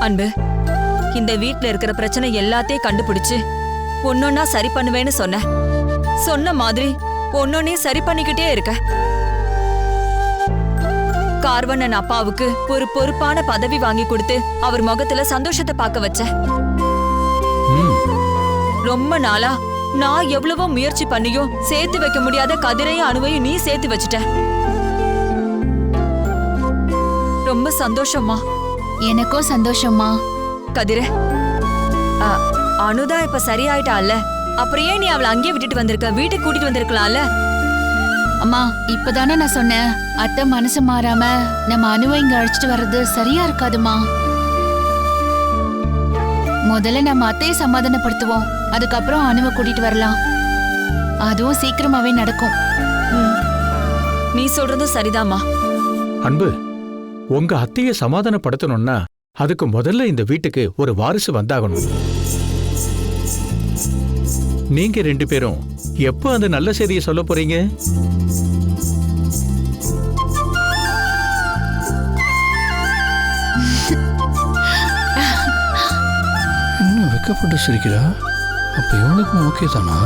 அன்பு, இந்த வீட்ல இருக்கிற பிரச்சனை எல்லாத்தையும் கண்டுபிடிச்சு ஒன்னொன்னா சரி பண்ணுவேன்னு சொன்ன மாதிரி ஒன்னொன்னையும் சரி பண்ணிக்கிட்டே இருக்க. கார்வண்ணன் அப்பாவுக்கு ஒரு பொறுப்பான பதவி வாங்கி கொடுத்து அவர் முகத்துல சந்தோஷத்தை பார்க்க வச்ச. ரொம்ப நாளா நான் எவ்வளவோ முயற்சி பண்ணியும் சேர்த்து வைக்க முடியாத கதிரையும் அணுவையும் நீ சேர்த்து வச்சுட்ட. ரொம்ப சந்தோஷமா. எனக்கும் சந்தோஷமா. கதிரே, அனுதான் இப்ப சரியாயிட்டால, அப்புறம் ஏன் நீ அவளை அங்கேயே விட்டுட்டு வந்திருக்க? வீட்டுக்கு கூட்டிட்டு வந்திருக்கலாம்ல. அம்மா, இப்பதானே நான் சொன்னேன், அத்தை மனசு மாறாம நம்ம அனுவை இங்க அழைச்சிட்டு வர்றது சரியா இருக்காதுமா. முதல்ல நம்ம அத்தையை சமாதானப்படுத்துவோம், அதுக்கப்புறம் அனுவை கூட்டிட்டு வரலாம். அதுவும் சீக்கிரமாவே நடக்கும். நீ சொல்றதும் சரிதாமா. அன்பு, உங்க அத்தையை சமாதானப்படுத்தணும்னா அதுக்கு முதல்ல இந்த வீட்டுக்கு ஒரு வாரிசு வந்தாகணும். நீங்க 2 பேரும் எப்போ அந்த நல்ல செய்தியை சொல்ல போறீங்க? இன்னும் வெக்கப்பட்டு சிரிக்கிறா. அப்ப இவனுக்கும் ஓகே தானா?